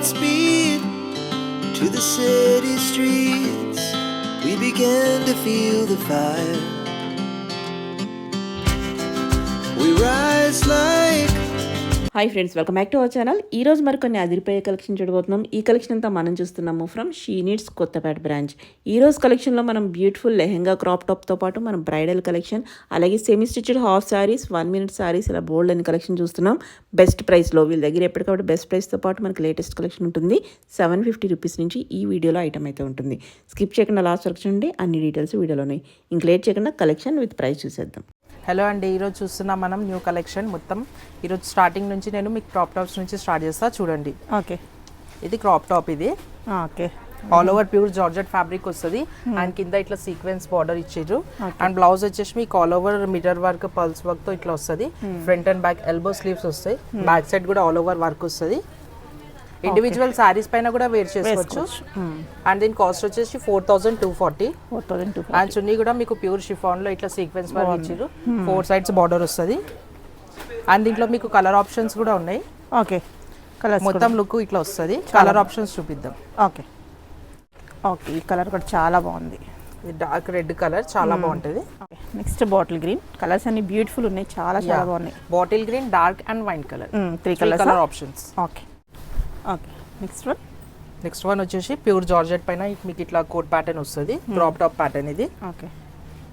night speed to the city streets. We began to feel the fire. We rise like hi friends, welcome back to our channel. ఈ రోజు మరికొన్ని అదిరిపోయే collection చూడబోతున్నాం. ఈ collection అంతా మనం చూస్తున్నాము from She Needs Kothapeta branch. ఈ రోజు కలెక్షన్లో మనం బ్యూటిఫుల్ లెహెంగా క్రాప్ టాప్తో పాటు మనం బ్రైడల్ కలెక్షన్, అలాగే semi stitched half saris, 1 minute saris, ఇలా బోల్డ్ అని కలెక్షన్ చూస్తున్నాం. బెస్ట్ ప్రైస్లో వీళ్ళ దగ్గర ఎప్పటికప్పుడు బెస్ట్ ప్రైస్తో పాటు మనకి లేటెస్ట్ కలెక్షన్ ఉంటుంది. 750 రూపీస్ నుంచి ఈ వీడియోలో ఐటమ్ అయితే ఉంటుంది. స్కిప్ చేయకుండా లాస్ట్ వరకు చూడండి, అన్ని డీటెయిల్స్ వీడియోలోనే. ఇంక లేట్ చేయకుండా కలెక్షన్ విత్ ప్రైస్ చూసేద్దాం. హలో అండి, ఈరోజు చూస్తున్నాం మనం న్యూ కలెక్షన్. మొత్తం ఈరోజు స్టార్టింగ్ నుంచి నేను మీకు క్రాప్ టాప్స్ నుంచి స్టార్ట్ చేస్తా చూడండి. ఓకే, ఇది క్రాప్ టాప్. ఇది okay, all over pure georgette fabric వస్తుంది అండ్ కింద ఇట్లా సీక్వెన్స్ బార్డర్ ఇచ్చారు. అండ్ బ్లౌజ్ వచ్చేసి మీకు all over mirror work, pulse work తో ఇట్లా వస్తుంది. Front and back elbow sleeves వస్తాయి. బ్యాక్ సైడ్ కూడా ఆల్ ఓవర్ వర్క్ వస్తుంది. ఇండివిజువల్ సారీస్ పైన కూడా వేర్ చేసుకోవచ్చు. అండ్ దీని కాస్ట్ వచ్చేసి 4240. అండ్ చున్నీ కూడా మీకు ప్యూర్ షిఫాన్ లో ఇట్లా సీక్వెన్స్ వర్క్ ఇచ్చారు. 4 sides బార్డర్ వస్తుంది. అండ్ దీంట్లో మీకు కలర్ ఆప్షన్స్ కూడా ఉన్నాయి. ఓకే, మొత్తం లుక్ ఇట్లా వస్తుంది. కలర్ ఆప్షన్స్ చూపిద్దాం. ఓకే ఓకే, ఈ కలర్ కూడా చాలా బాగుంది. ఇది డార్క్ రెడ్ కలర్, చాలా బాగుంటుంది. Next bottle green. కలర్స్ అన్ని బ్యూటిఫుల్ ఉన్నాయి, చాలా చాలా బాగున్నాయి. Bottle green, dark and wine colour, 3 colour options. Okay okay, next one వచ్చేసి ప్యూర్ జార్జెట్ పైన మీకు ఇట్లా కోట్ ప్యాటర్న్ వస్తుంది. క్రాప్ టాప్ ప్యాటర్న్ ఇది. ఓకే,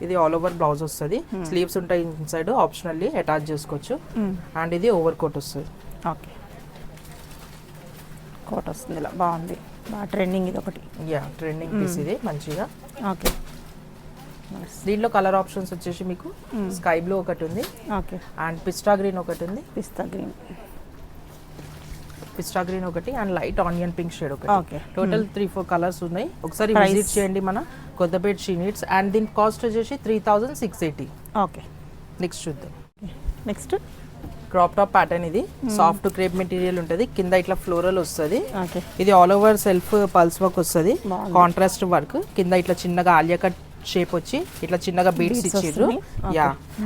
ఇది ఆల్ ఓవర్ బ్లౌజ్ వస్తుంది. స్లీవ్స్ ఉంటాయి ఇన్సైడ్, ఆప్షనల్లీ అటాచ్ చేసుకోవచ్చు. అండ్ ఇది ఓవర్ కోట్ వస్తుంది. ఓకే, కోట్ వస్తుంది, ఇలా బాగుంది, బాగా ట్రెండింగ్. ఇది ఒకటి ట్రెండింగ్ పీస్ ఇది మంచిగా. ఓకే, దీంట్లో కలర్ ఆప్షన్స్ వచ్చేసి మీకు స్కై బ్లూ ఒకటి ఉంది. ఓకే, అండ్ పిస్టా గ్రీన్ ఒకటి ఉంది. పిస్టా గ్రీన్ ఒకటి and light onion pink shade ఒకటి. ఓకే, టోటల్ 3-4 కలర్స్ ఉన్నాయి. ఒకసారి విజిట్ చేయండి మన కొత్తపేట షీ నీడ్స్. అండ్ దీని కాస్ట్ వచ్చేసి 3680. ఓకే, నెక్స్ట్ చూద్దాం. Next crop top pattern. ఇది సాఫ్ట్ క్రేప్ మెటీరియల్ ఉంటుంది. కింద ఇట్లా ఫ్లోరల్ వస్తుంది. ఓకే, ఇది all over self pulse work వస్తుంది. Contrast work. కింద ఇట్లా చిన్నగా ఆలియా కట్ షేప్ వచ్చి ఇట్లా చిన్నగా బీడ్స్ ఇచ్చారు.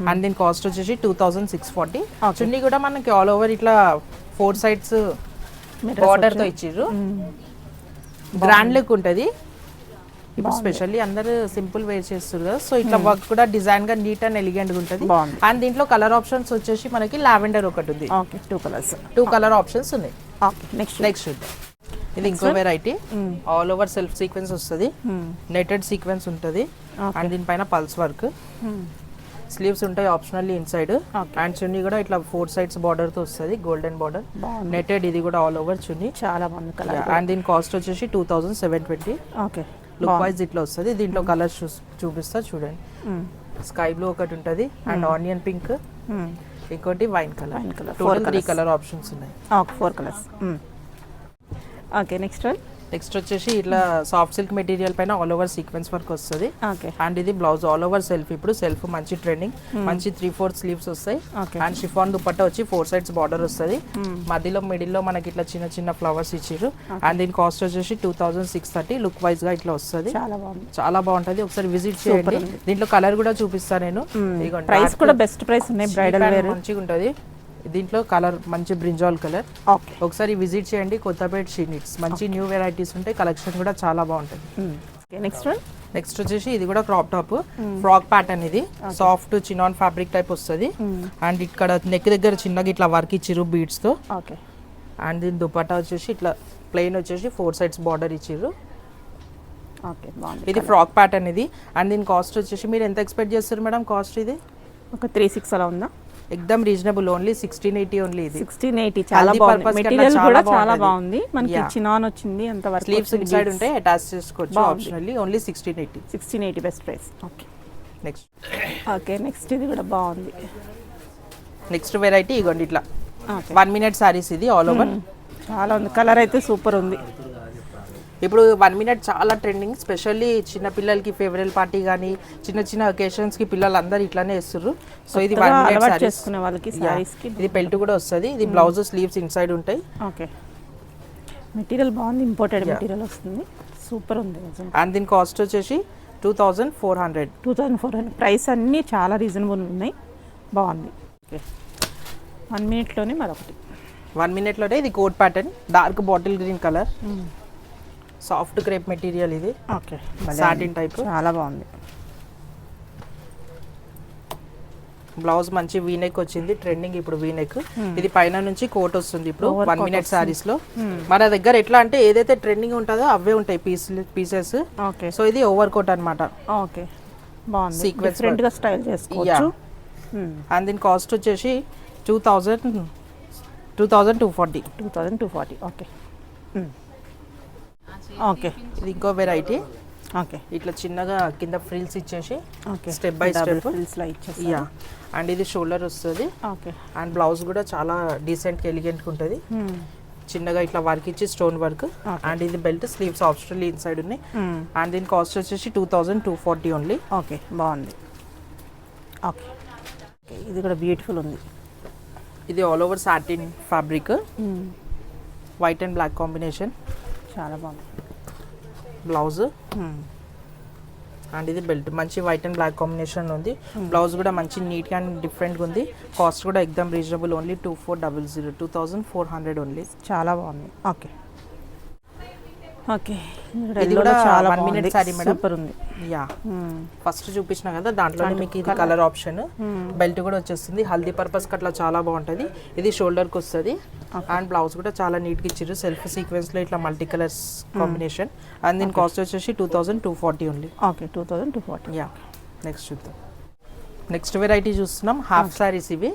అండ్ దీని కాస్ట్ వచ్చేసి 2640. చున్నీ కూడా మనకి ఆల్ ఓవర్ ఇట్లా 4 sides బార్డర్ తో ఇచ్చిర్రు. గ్రాండ్ లుక్ ఉంటుంది. ఇప్పుడు స్పెషల్లీ అందరు సింపుల్ వేర్ చేస్తారు కదా, సో ఇట్లా వర్క్ కూడా డిజైన్ గా నీట్ అండ్ ఎలిగెంట్ గా ఉంటుంది. అండ్ దీంట్లో కలర్ ఆప్షన్స్ వచ్చేసి మనకి లావెండర్ ఒకటి ఉంది. ఓకే, 2 కలర్ ఆప్షన్స్ ఉన్నాయి. ఓకే, నెక్స్ట్ చూద్దాం. ఇది ఇంకో variety. All over self sequence వస్తుంది. నెటెడ్ సీక్వెన్స్ ఉంటుంది. అండ్ దీనిపైన పల్స్ వర్క్. స్లీవ్స్ ఉంటాయి ఆప్షనల్లీ ఇన్సైడ్. అండ్ చున్నీ కూడా ఇట్లా 4 sides బార్డర్ తో వస్తుంది. Golden border netted. ఇది కూడా ఆల్ ఓవర్ చున్నీ, చాలా బాగుంది కలర్. అండ్ దీని కాస్ట్ వచ్చేసి 2720. ఓకే, లుక్ వైజ్ ఇట్లా వస్తుంది. దీంట్లో కలర్స్ చూపిస్తా చూడండి. స్కై బ్లూ ఒకటి ఉంటుంది. అండ్ ఆనియన్ పింక్, ఇంకోటి wine colour. Total 3 colour options ఉన్నాయి. Okay, 4 colours. ఓకే, నెక్స్ట్ వచ్చేసి ఇట్లా సాఫ్ట్ సిల్క్ మెటీరియల్ పైన ఆల్ ఓవర్ సీక్వెన్స్ వర్క్ వస్తుంది. అండ్ ఇది బ్లౌజ్ ఆల్ ఓవర్ సెల్ఫ్. ఇప్పుడు సెల్ఫ్ మంచి ట్రెండింగ్. మంచి 3/4 స్లీవ్స్ వస్తాయి. అండ్ షిఫాన్ దుపట్టా వచ్చి 4 sides బార్డర్ వస్తుంది. మధ్యలో మిడిల్ లో మనకి ఇట్లా చిన్న చిన్న ఫ్లవర్స్ ఇచ్చారు. అండ్ దీని కాస్ట్ వచ్చేసి 2630. లుక్ వైజ్ గా ఇట్లా వస్తుంది. చాలా బాగుంటది. ఒకసారి విజిట్ చేయండి. దీంట్లో కలర్ కూడా చూపిస్తా నేను. ప్రైస్ కూడా బెస్ట్ ప్రైస్ ఉన్నాయి. బ్రైడల్ వేర్ మంచిగా ఉంటది. దీంట్లో కలర్ మంచి బ్రింజాల్ కలర్. ఒకసారి విజిట్ చేయండి కొత్తపేట షీ నీడ్స్. మంచి న్యూ వెరైటీస్ ఉంటాయి. కలెక్షన్ కూడా చాలా బాగుంటుంది. నెక్స్ట్ వచ్చేసి ఇది కూడా క్రాప్ టాప్ ఫ్రాక్ ప్యాటర్న్. ఇది సాఫ్ట్ చినాన్ ఫ్యాబ్రిక్ టైప్ వస్తుంది. అండ్ ఇక్కడ నెక్ దగ్గర చిన్నగా ఇట్లా వర్క్ ఇచ్చిర్రు బీడ్స్ తో. అండ్ దీని దుపట్టా వచ్చేసి ఇట్లా ప్లెయిన్ వచ్చేసి 4 sides బార్డర్ ఇచ్చిర్రు. ఇది ఫ్రాక్ ప్యాటర్న్ ఇది. అండ్ దీని కాస్ట్ వచ్చేసి మీరు ఎంత ఎక్స్పెక్ట్ చేస్తారు మేడం? కాస్ట్ ఇది ఒక 36 అలా ఉందా? ఎక్దమ్ రీజనబుల్. Only 1680 only. ఇది 1680. చాలా బాగుంది. మెటీరియల్ కూడా చాలా బాగుంది. మనకి చినాన్ వచ్చింది. అంత వర్క్. స్లీవ్స్ ఇన్సైడ్ ఉంటాయి, అటాచ్ చేసుకోవచ్చు optionally. Only 1680 best price. Okay, next. Okay, next ఇది కూడా బాగుంది. నెక్స్ట్ వెరైటీ ఇగోండి ఇట్లా 1 minute సారీస్. ఇది ఆల్ ఓవర్ చాలా ఉంది. కలర్ అయితే సూపర్ ఉంది. ఇప్పుడు 1 minute చాలా ట్రెండింగ్. స్పెషల్లీ చిన్న పిల్లలకి ఫేవరల్ పార్టీ కానీ చిన్న చిన్న ఒకేషన్స్ కి పిల్లలు అందరు ఇట్లానే వేస్తారు. సో ఇది 1 minute సారీస్. ఇది బెల్ట్ కూడా వస్తుంది. ఇది బ్లౌజ్ స్లీవ్స్ ఇన్సైడ్ ఉంటాయి. ఓకే, మెటీరియల్ బాగుంది. ఇంపోర్టెడ్ మెటీరియల్ వస్తుంది. సూపర్ ఉంది. అండ్ దీని కాస్ట్ వచ్చేసి 2400. ప్రైస్ అన్నీ చాలా రీజనబుల్ ఉన్నాయి. బాగుంది. ఓకే, 1 minute లోనే మరొకటి. 1 minute ఇది coat pattern, dark bottle green colour, soft crepe material, ఇది ఓకే సాటిన్ టైప్. చాలా బాగుంది. బ్లౌజ్ మంచి వీనెక్ వచ్చింది, ట్రెండింగ్ ఇప్పుడు వీనెక్. ఇది పైన నుంచి కోట్ వస్తుంది ఇప్పుడు 1 minute సారీస్ లో. మన దగ్గర ఎట్లా అంటే ఏదైతే ట్రెండింగ్ ఉంటుందో అవే ఉంటాయి పీసెస్. ఓకే సో ఇది ఓవర్ కోట్ అన్నమాట. ఓకే బాగుంది, Sequence డిఫరెంట్ గా స్టైల్ చేసుకోవచ్చు. అండ్ దీని కాస్ట్ వచ్చేసి 2240. 2240. ఓకే ఓకే ఇది ఇంకో వెరైటీ. ఓకే ఇట్లా చిన్నగా కింద ఫ్రిల్స్ ఇచ్చేసి okay step by step. Frills లా ఇచ్చేసి. యా, అండ్ ఇది షోల్డర్ వస్తుంది. ఓకే అండ్ బ్లౌజ్ కూడా చాలా డీసెంట్గా ఎలిగెంట్గా ఉంటుంది. చిన్నగా ఇట్లా వర్క్ ఇచ్చి స్టోన్ వర్క్. అండ్ ఇది బెల్ట్, స్లీవ్స్ ఆప్షనల్ ఇన్సైడ్ ఉన్నాయి. అండ్ దీని కాస్ట్ వచ్చేసి 2240 ఓన్లీ. ఓకే బాగుంది. ఓకే ఓకే ఇది కూడా బ్యూటిఫుల్ ఉంది. ఇది all over satin fabric, white and black combination. చాలా బాగుంది. బ్లౌజ్ అండ్ ఇది బెల్ట్ మంచి వైట్ అండ్ బ్లాక్ కాంబినేషన్ ఉంది. బ్లౌజ్ కూడా మంచి నీట్ అండ్ డిఫరెంట్గా ఉంది. కాస్ట్ కూడా ఎక్దమ్ రీజనబుల్, ఓన్లీ 2400, 2400 ఓన్లీ. చాలా బాగుంది. ఓకే ఓకే ఇది కూడా చాలా 1 minute సారీ మేడం. సూపర్ ఉంది. యా, ఫస్ట్ చూపించిన కదా దాంట్లోనే మీకు ఇది కలర్ ఆప్షన్. బెల్ట్ కూడా వచ్చేస్తుంది, హల్దీ పర్పస్ అట్లా చాలా బాగుంటుంది. ఇది షోల్డర్కి వస్తుంది. అండ్ బ్లౌజ్ కూడా చాలా నీట్గా ఇచ్చారు, సెల్ఫ్ సీక్వెన్స్ లో ఇట్లా మల్టీ కలర్స్ కాంబినేషన్. అండ్ దీని కాస్ట్ వచ్చేసి 2240 ఓన్లీ. ఓకే 2240. యా, నెక్స్ట్ చూద్దాం. నెక్స్ట్ వెరైటీ చూస్తున్నాం, హాఫ్ సారీస్ ఇవి.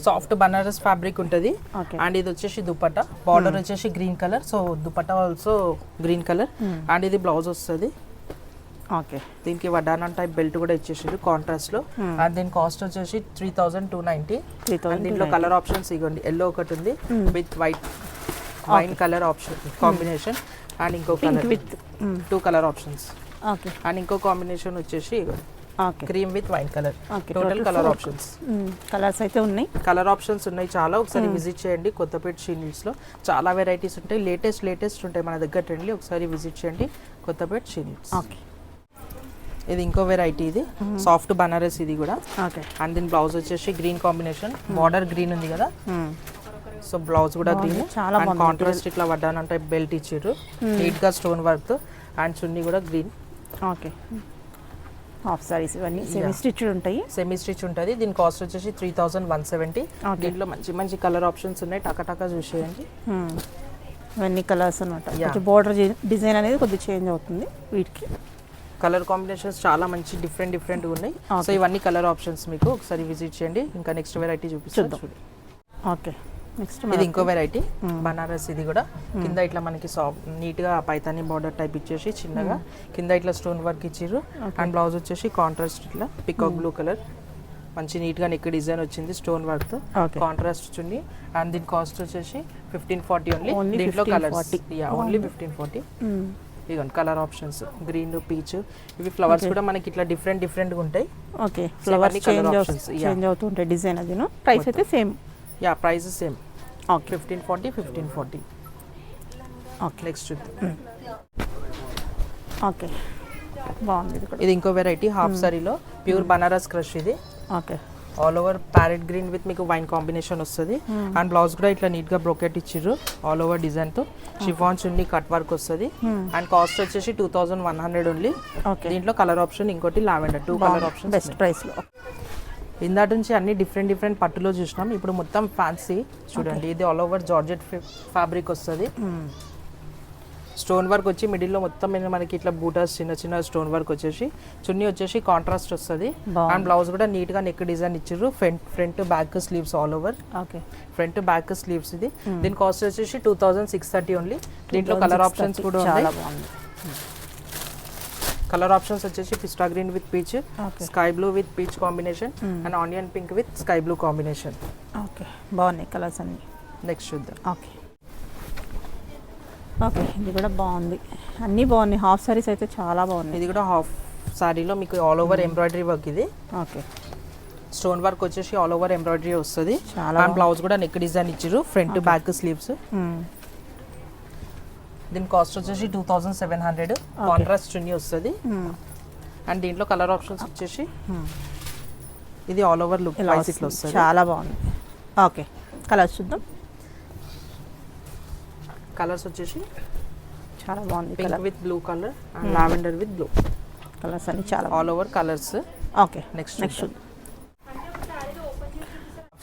సాఫ్ట్ బనారస్ ఫ్యాబ్రిక్ ఉంటుంది. అండ్ ఇది వచ్చేసి దుపట్టా, బార్డర్ వచ్చేసి green colour, so dupatta also green colour. And ఇది బ్లౌజ్ వస్తుంది. ఓకే దీనికి వడ్డానం టైప్ బెల్ట్ కూడా ఇచ్చేసారు కాంట్రాస్ట్ లో. అండ్ దీని కాస్ట్ వచ్చేసి 3290. అండ్ దీంట్లో కలర్ ఆప్షన్స్ ఇవ్వండి, ఎల్లో ఒకటి ఉంది with wine colour option combination. And ఇంకో colour with 2 colour options. Okay and ఇంకో కాంబినేషన్ వచ్చేసి okay cream with wine colour. Okay total colour options. Colours అయితే ఉన్నాయి. కలర్ ఆప్షన్స్ ఉన్నాయి చాలా. ఒకసారి విజిట్ చేయండి కొత్తపేట షీనిడ్స్ లో, చాలా వెరైటీస్ ఉంటాయి, లేటెస్ట్ ఉంటాయి మన దగ్గర ట్రెండ్లీ. ఒకసారి విజిట్ చేయండి కొత్తపేట షీనిడ్స్. ఓకే ఇది ఇంకో వెరైటీ, ఇది సాఫ్ట్ బనారస్ ఇది కూడా. ఓకే అండ్ దీని బ్లౌజ్ వచ్చేసి గ్రీన్ కాంబినేషన్, బార్డర్ గ్రీన్ ఉంది కదా, సో బ్లౌజ్ కూడా గ్రీన్. చాలా బాగుంది. కాంట్రాస్ట్ ఇట్లా వడ్డానం టైప్ బెల్ట్ ఇచ్చారు నీట్ గా స్టోన్ వర్క్. అండ్ చున్నీ కూడా గ్రీన్. ఓకే హాఫ్ సారీస్ ఇవన్నీ సెమీ స్టిచ్డ్ ఉంటాయి. సెమీ స్టిచ్ ఉంటుంది. దీని కాస్ట్ వచ్చేసి 3170. దీంట్లో మంచి మంచి కలర్ ఆప్షన్స్ ఉన్నాయి, టకా చూసేయండి. ఇవన్నీ కలర్స్ అనమాట. కొంచెం బోర్డర్ డిజైన్ అనేది కొద్దిగా చేంజ్ అవుతుంది వీటికి. కలర్ కాంబినేషన్స్ చాలా మంచి డిఫరెంట్ ఉన్నాయి. సో ఇవన్నీ కలర్ ఆప్షన్స్ మీకు ఒకసారి విజిట్ చేయండి. ఇంకా నెక్స్ట్ వెరైటీ చూపిస్తాను. ఓకే నెక్స్ట్ ఇది ఇంకో వెరైటీ బనారస్. ఇది కూడా కింద ఇట్లా మనకి నీట్ గా పైతాని బార్డర్ టైప్ ఇచ్చేసి చిన్నగా కింద ఇట్లా స్టోన్ వర్క్ ఇచ్చిర్రు. అండ్ బ్లౌజ్ వచ్చేసి కాంట్రాస్ట్ ఇట్లా పికాక్ బ్లూ కలర్, మంచి నీట్ గా నెక్ డిజైన్ వచ్చింది స్టోన్ వర్క్ తో, కాంట్రాస్ట్ చున్నీ. అండ్ దీని కాస్ట్ వచ్చేసి 1540 ఓన్లీ. దీంట్లో కలర్స్ ఓన్లీ 1540. ఇదిగోండి కలర్ ఆప్షన్స్, గ్రీన్, పీచ్. ఇవి ఫ్లవర్స్ కూడా మనకి ఇట్లా డిఫరెంట్ గా ఉంటాయి. ఓకే ఫ్లవర్స్ చేంజ్ అవుతుంటాయి డిజైన్. అది ప్రైస్ అయితే same. Yeah, price same. Okay 1540. Okay next చూద్దాం. ఓకే బాగుంది. ఇది ఇంకో వెరైటీ హాఫ్ సారీలో ప్యూర్ బనారస్ క్రష్. ఇది okay all over parrot green with మీకు వైన్ కాంబినేషన్ వస్తుంది. అండ్ బ్లౌజ్ కూడా ఇట్లా నీట్ గా బ్రోకెట్ ఇచ్చిర్రు ఆల్ ఓవర్ డిజైన్ తో. షిఫాన్ చున్నీ కట్ వర్క్ వస్తుంది. అండ్ కాస్ట్ వచ్చేసి 2100 ఓన్లీ. దీంట్లో కలర్ ఆప్షన్ ఇంకోటి lavender, 2 colour option best price లో. ఇందాటి నుంచి అన్ని డిఫరెంట్ పట్టులో చూసినాం. ఇప్పుడు మొత్తం ఫ్యాన్సీ చూడండి. ఇది ఆల్ ఓవర్ జార్జెట్ ఫ్యాబ్రిక్ వస్తుంది. స్టోన్ వర్క్ వచ్చి మిడిల్లో మొత్తం మీద మనకి ఇట్లా బూటాస్ చిన్న స్టోన్ వర్క్ వచ్చేసి, చున్నీ వచ్చేసి కాంట్రాస్ట్ వస్తుంది. అండ్ బ్లౌజ్ కూడా నీట్ గా నెక్ డిజైన్ ఇచ్చారు. Front back sleeves all over. Okay front back sleeves. ఇది దీని కాస్ట్ వచ్చేసి 2630 ఓన్లీ. దీంట్లో కలర్ ఆప్షన్స్ కూడా ఉన్నాయి. కలర్ ఆప్షన్స్ వచ్చేసి పిస్టా green with peach, sky blue with peach combination, and onion pink with sky blue combination. Okay బాగున్నాయి colours అన్ని. నెక్స్ట్ చూద్దాం. ఓకే ఓకే ఇది కూడా బాగుంది. అన్నీ బాగున్నాయి. హాఫ్ సారీస్ అయితే చాలా బాగున్నాయి. ఇది కూడా హాఫ్ సారీలో మీకు ఆల్ ఓవర్ ఎంబ్రాయిడరీ వర్క్. ఇది ఓకే స్టోన్ వర్క్ వచ్చేసి ఆల్ ఓవర్ ఎంబ్రాయిడరీ వస్తుంది. అండ్ బ్లౌజ్ కూడా నెక్ డిజైన్ ఇచ్చారు, ఫ్రంట్ బ్యాక్ స్లీవ్స్. దీని కాస్ట్ వచ్చేసి 2700. కాంట్రాస్ట్ చున్నీ వస్తుంది. అండ్ దీంట్లో కలర్ ఆప్షన్స్ వచ్చేసి ఇది ఆల్ ఓవర్ లుక్ వైస్ ఇట్లా వస్తుంది. చాలా బాగుంది. ఓకే కలర్స్ చూద్దాం. కలర్స్ వచ్చేసి చాలా బాగుంది pink colour. With blue colour and lavender with blue. Colours అన్ని చాలా all over colours. Okay. Next next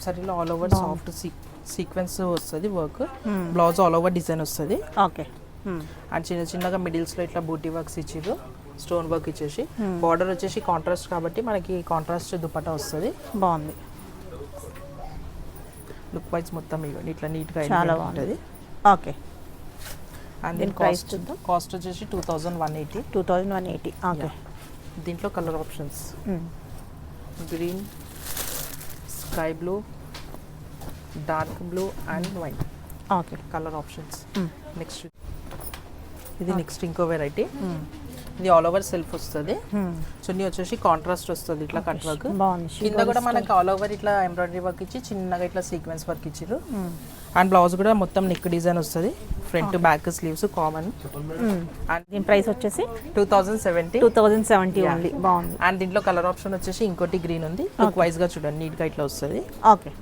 సారీలో ఆల్ ఓవర్ సాఫ్ట్ సీక్వెన్స్ వస్తుంది work. Blouse all over design వస్తుంది. ఓకే. అండ్ చిన్న చిన్నగా మిడిల్స్లో ఇట్లా బూటీ వర్క్స్ ఇచ్చిర్రు, స్టోన్ వర్క్ ఇచ్చేసి. బార్డర్ వచ్చేసి కాంట్రాస్ట్ కాబట్టి మనకి కాంట్రాస్ట్ దుపట్టా వస్తుంది. బాగుంది. లుక్ వైజ్ మొత్తం ఇవ్వండి ఇట్లా నీట్గా చాలా ఉంటుంది. ఓకే. అండ్ దీని దీని ప్రైస్ కాస్ట్ చూద్దాం. కాస్ట్ వచ్చేసి 2180. 2180. ఓకే. దీంట్లో colour options green, sky blue, dark blue and white okay. Colour options. Next ఇది నెక్స్ట్ ఇంకో వెరైటీ. ఇది ఆల్ ఓవర్ సెల్ఫ్ వస్తుంది. చున్నీ వచ్చేసి కాంట్రాస్ట్ వస్తుంది ఇట్లా కట్ వర్క్. బాగుంది. కింద కూడా మనకి ఆల్ ఓవర్ ఇట్లా ఎంబ్రాయిడరీ వర్క్ ఇచ్చి చిన్నగా ఇట్లా సీక్వెన్స్ వర్క్ ఇచ్చారు. అండ్ బ్లౌజ్ కూడా మొత్తం నెక్ డిజైన్ వస్తుంది. Front back sleeves common. And దీని ప్రైస్ వచ్చేసి 2070. 2070 ఓన్లీ. బాగుంది. అండ్ దీంట్లో కలర్ ఆప్షన్ వచ్చేసి ఇంకోటి గ్రీన్ ఉంది. లుక్ వైజ్ గా చూడండి నీట్ గా ఇట్లా వస్తుంది. ఓకే.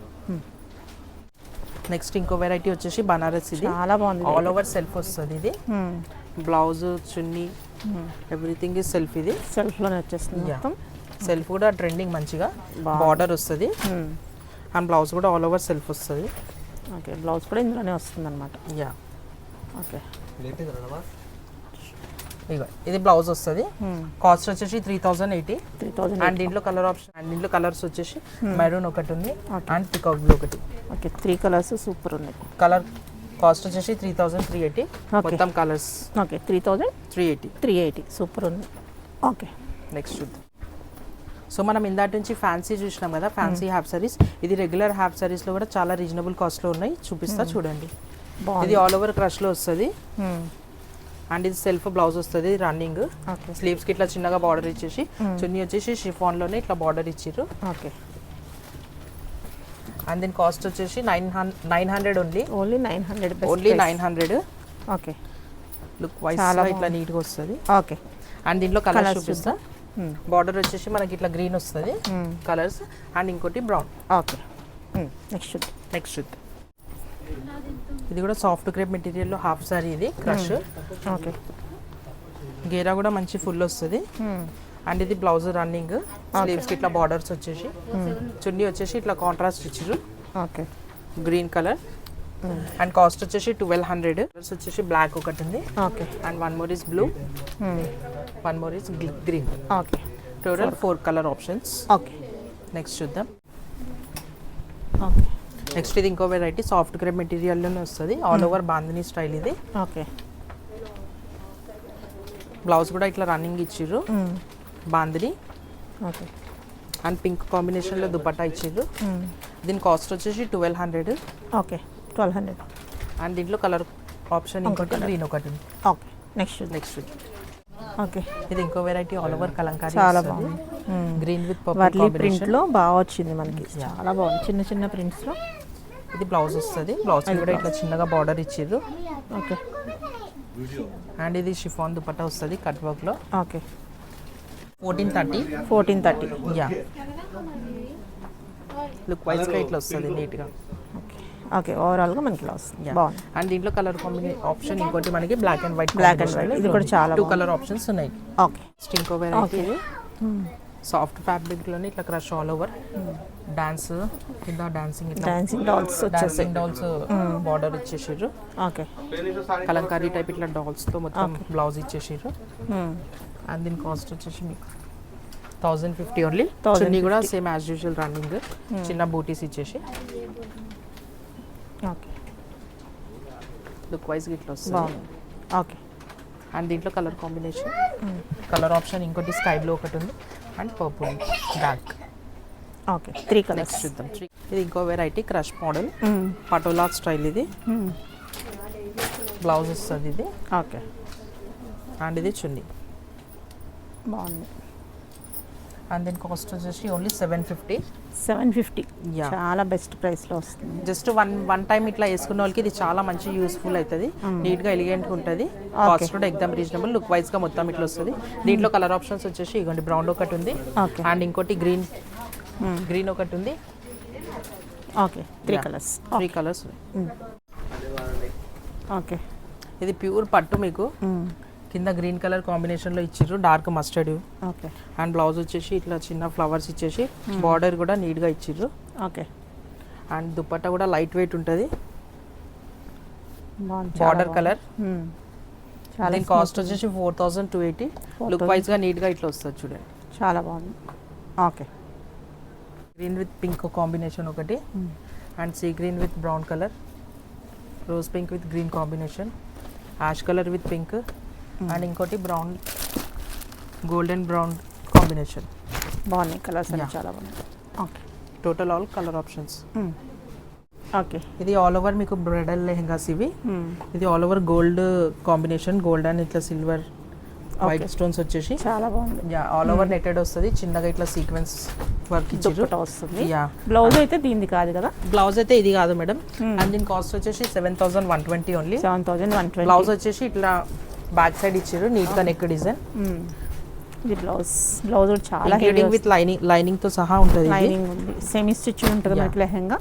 నెక్స్ట్ ఇంకో వెరైటీ వచ్చేసి బనారస్. ఇది చాలా బాగుంది. ఆల్ ఓవర్ సెల్ఫ్ వస్తుంది. ఇది blouse, chunni everything is self. ఇది సెల్ఫ్లోనే వచ్చేస్తుంది మొత్తం. సెల్ఫ్ కూడా ట్రెండింగ్ మంచిగా బార్డర్ వస్తుంది. అండ్ బ్లౌజ్ కూడా ఆల్ ఓవర్ సెల్ఫ్ వస్తుంది. ఓకే. బ్లౌజ్ కూడా ఇందులోనే వస్తుంది అనమాట. యా. ఓకే. ఇగో ఇది బ్లౌజ్ వస్తుంది. కాస్ట్ వచ్చేసి 3080. 3000. అండ్ దీంట్లో కలర్ ఆప్షన్ అండ్ దీంట్లో కలర్స్ వచ్చేసి మెరూన్ ఒకటి ఉంది అండ్ పికాక్ బ్లూ ఒకటి. ఓకే. 3 కలర్స్ సూపర్ ఉంది. కలర్ కాస్ట్ వచ్చేసి 3380. మొత్తం కలర్స్ ఓకే. 3380. 380. సూపర్ ఉంది. ఓకే. నెక్స్ట్ చూద్దాం. సో మనం ఇందాటి నుంచి ఫ్యాన్సీ చూసినాం కదా, ఫ్యాన్సీ హాఫ్ సారీస్. ఇది రెగ్యులర్ హాఫ్ సారీస్లో కూడా చాలా రీజనబుల్ కాస్ట్లో ఉన్నాయి. చూపిస్తా చూడండి. ఇది ఆల్ ఓవర్ క్రష్లో వస్తుంది. అండ్ ఇది సెల్ఫ్ బ్లౌజ్ వస్తుంది రన్నింగ్. స్లీవ్స్కి ఇట్లా చిన్నగా బార్డర్ ఇచ్చేసి చున్నీ వచ్చేసి షిఫాన్లోనే ఇట్లా బార్డర్ ఇచ్చిర్రు. ఓకే. అండ్ దీని కాస్ట్ వచ్చేసి 900 only. Only 900. Only 900. Okay. Look wise ఇట్లా నీట్గా వస్తుంది. ఓకే. అండ్ దీంట్లో కలర్స్ చూపిస్తా. బార్డర్ వచ్చేసి మనకి ఇట్లా గ్రీన్ వస్తుంది కలర్స్ అండ్ ఇంకోటి బ్రౌన్. ఓకే. నెక్స్ట్ ఇది కూడా సాఫ్ట్ క్రేప్ మెటీరియల్లో హాఫ్ సారీ. ఇది క్రష్. ఓకే. గేరా కూడా మంచి ఫుల్ వస్తుంది. అండ్ ఇది బ్లౌజ్ రన్నింగ్. స్లీవ్స్కి ఇట్లా బార్డర్స్ వచ్చేసి చున్నీ వచ్చేసి ఇట్లా కాంట్రాస్ట్ ఇచ్చారు. Okay. Green colour. And cost వచ్చేసి 1200. కలర్స్ వచ్చేసి బ్లాక్ ఒకటి ఉంది. Okay. And one more is blue, one more is green. Okay. Total 4 colour options. Okay. Next చూద్దాం. ఓకే. నెక్స్ట్ ఇది ఇంకో వెరైటీ సాఫ్ట్ క్రేప్ మెటీరియల్లోనే వస్తుంది. ఆల్ ఓవర్ బాందిని స్టైల్ ఇది. Okay. Blouse కూడా ఇట్లా రన్నింగ్ ఇచ్చిర్రు బాందిని. ఓకే. అండ్ పింక్ కాంబినేషన్లో దుపట్టా ఇచ్చిర్రు. దీని కాస్ట్ వచ్చేసి 1200. ఓకే. 1200. అండ్ దీంట్లో కలర్ ఆప్షన్ ఇంకోటి గ్రీన్ ఒకటి ఉంది. ఓకే. Next okay. ఇది ఇంకో వెరైటీ ఆల్ ఓవర్ కలంకారీ. చాలా బాగుంది. Green with purple Warli combination. ప్రింట్లో బాగా వచ్చింది మనకి. చాలా బాగుంది. చిన్న చిన్న ప్రింట్స్లో. ఇది బ్లౌజ్ వస్తుంది. బ్లౌజ్ కూడా ఇట్లా చిన్నగా బార్డర్ ఇచ్చిర్రు. ఓకే. అండ్ ఇది షిఫాన్ దుపట్టా వస్తుంది కట్ వర్క్లో. ఓకే. 1430. యా. లుక్ వైజ్గా ఇట్లా వస్తుంది నీట్గా. ఓకే. ఓవరాల్గా మనకి ఇలా వస్తుంది. బాగుంది. అండ్ దీంట్లో కలర్ కాంబినేషన్ ఆప్షన్ ఇంకోటి మనకి బ్లాక్ అండ్ వైట్. ఇది కూడా చాలా 2 కలర్ ఆప్షన్స్ ఉన్నాయి. ఓకే. ఇంకో వెరైటీ సాఫ్ట్ ఫ్యాబ్రిక్లోనే ఇట్లా క్రష్ ఆల్ ఓవర్ డాన్స్ కింద dancing dolls dancing dolls border ఇచ్చేసారు. ఓకే. కలంకారీ టైప్ ఇట్లా డాల్స్తో మొత్తం బ్లౌజ్ ఇచ్చేసారు. అండ్ దీని కాస్ట్ వచ్చేసి మీకు 1050 ఓన్లీ. చున్నీ కూడా సేమ్ యాజ్ యూజువల్ రన్నింగ్ చిన్న బూటీస్ ఇచ్చేసి. ఓకే. లుక్ వైజ్ ఇట్లా వస్తుంది. ఓకే. అండ్ దీంట్లో కలర్ కాంబినేషన్ కలర్ ఆప్షన్ ఇంకోటి స్కై బ్లూ ఒకటి ఉంది and purple dark. Okay. 3 colours చూద్దాం. ఇది ఇంకో variety crush model patola style. ఇది బ్లౌజ్ వస్తుంది ఇది. ఓకే. అండ్ ఇది చున్నీ. బాగుంది. అండ్ దీని కాస్ట్ వచ్చేసి ఓన్లీ 750. 750. Yeah. చాలా బెస్ట్ ప్రైస్లో వస్తుంది. జస్ట్ వన్ టైం ఇట్లా వేసుకున్న వాళ్ళకి ఇది చాలా మంచి యూస్ఫుల్ అవుతుంది. నీట్గా ఎలిగెంట్గా ఉంటుంది. కాస్ట్ కూడా ఎగ్దమ్ రీజనబుల్. లుక్ వైజ్గా మొత్తం ఇట్లా వస్తుంది. దీంట్లో కలర్ ఆప్షన్స్ వచ్చేసి ఇవ్వండి బ్రౌన్ ఒకటి ఉంది ఓకే. అండ్ ఇంకోటి గ్రీన్ ఒకటి ఉంది ఓకే 3 కలర్స్. 3 కలర్స్. ఓకే. ఇది ప్యూర్ పట్టు మీకు కింద గ్రీన్ కలర్ కాంబినేషన్లో ఇచ్చిర్రు, dark mustard. Okay. And blouse వచ్చేసి ఇట్లా చిన్న ఫ్లవర్స్ ఇచ్చేసి బార్డర్ కూడా నీట్గా ఇచ్చిర్రు. ఓకే. అండ్ దుపట్టా కూడా లైట్ వెయిట్ ఉంటుంది, బాగుంది. Border colour. చాలా దీని కాస్ట్ వచ్చేసి 4280. లుక్ వైజ్గా నీట్గా ఇట్లా వస్తుంది చూడండి. చాలా బాగుంది. Okay. Green with pink combination ఒకటి, and sea green with brown colour, rose pink with green combination, ash colour with pink, and ఇంకోటి బ్రౌన్ గోల్డెన్ బ్రౌన్ కాంబినేషన్. బాగున్నాయి కలర్స్ అన్ని, Yeah. చాలా బాగున్నాయి. Okay. Total all colour options. Okay. ఇది all over మీకు bridal lehengas ఇవి. ఇది all over gold combination, gold and ఇట్లా సిల్వర్ వైట్ స్టోన్స్ వచ్చేసి చాలా బాగుంది. ఆల్ ఓవర్ నెటెడ్ వస్తుంది, చిన్నగా ఇట్లా సీక్వెన్స్ వర్క్ ఇచ్చారు. దుప్పటా వస్తుంది. యా, బ్లౌజ్ అయితే దీనిది కాదు కదా. బ్లౌజ్ అయితే ఇది కాదు మేడం. అండ్ దీని కాస్ట్ వచ్చేసి 7120 ఓన్లీ. 7120. బ్లౌజ్ వచ్చేసి ఇట్లా బ్యాక్ సైడ్ ఇచ్చారు, నీట్ గా నెక్ డిజైన్. ఇది బ్లౌజ్ కూడా చాలా ఇంక్లూడింగ్ విత్ లైనింగ్ తో సహా ఉంటుంది. లైనింగ్ ఉంది, సెమీ స్టిచ్ ఉంటుంది మనకి lehenga.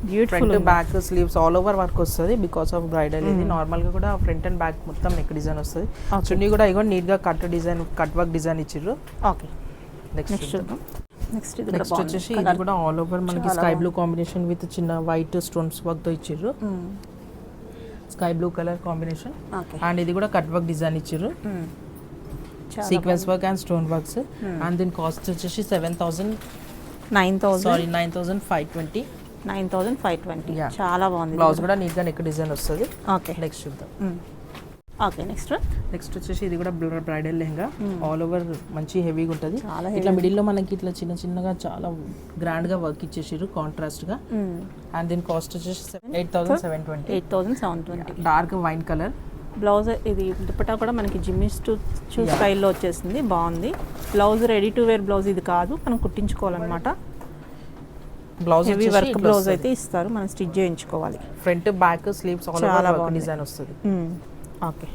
Beautiful. Front back sleeves all over work వస్తుంది బికాస్ ఆఫ్ బ్రైడల్. ఇది నార్మల్ గా కూడా ఫ్రంట్ అండ్ బ్యాక్ మొత్తం నెక్ డిజైన్ వస్తుంది. చున్నీ కూడా ఇగో నీట్ గా cut design, cut work design ఇచ్చిర్రు. ఓకే. నెక్స్ట్ చూద్దాం. నెక్స్ట్ ఇది నెక్స్ట్ వచ్చేసి ఇది కూడా ఆల్ ఓవర్ మనకి స్కై బ్లూ కాంబినేషన్ విత్ చిన్న వైట్ స్టోన్స్ వర్క్ తో ఇచ్చిర్రు. Sky blue colour combination. Okay. And ఇది కూడా కట్ వర్క్ డిజైన్ ఇచ్చిర్రు, sequence work and stone works. And దీని కాస్ట్ వచ్చేసి 9520. 9520. Yeah. చాలా బాగుంది. బ్లౌజ్ కూడా నీట్ గా నెక్ డిజైన్ వస్తుంది. ఓకే. నెక్స్ట్ చూద్దాం. ఓకే. నెక్స్ట్ నెక్స్ట్ వచ్చేసి ఇది కూడా బ్రైడల్ లెహంగా, ఆల్ ఓవర్ మంచి హెవీగా ఉంటుంది. చాలా ఇట్లా మిడిల్ లో మనకి ఇట్లా చిన్న చిన్నగా చాలా గ్రాండ్ గా వర్క్ ఇచ్చేసారు కాంట్రాస్ట్ గా. అండ్ దీని కాస్ట్ వచ్చేసి 8720. 8720. Dark wine colour. బ్లౌజ్ ఇది దుపట్టా కూడా మనకి జిమ్మిస్ట్ స్టైల్లో వచ్చేసింది, బాగుంది. Blouse ready to wear blouse ఇది కాదు, మనం కుట్టించుకోవాలన్నమాట. బ్లౌజ్ హెవీ వర్క్ బ్లౌజ్ అయితే ఇస్తారు, మనం స్టిచ్ చేయించుకోవాలి. Front back sleeves all over work design వస్తుంది. ఓకే.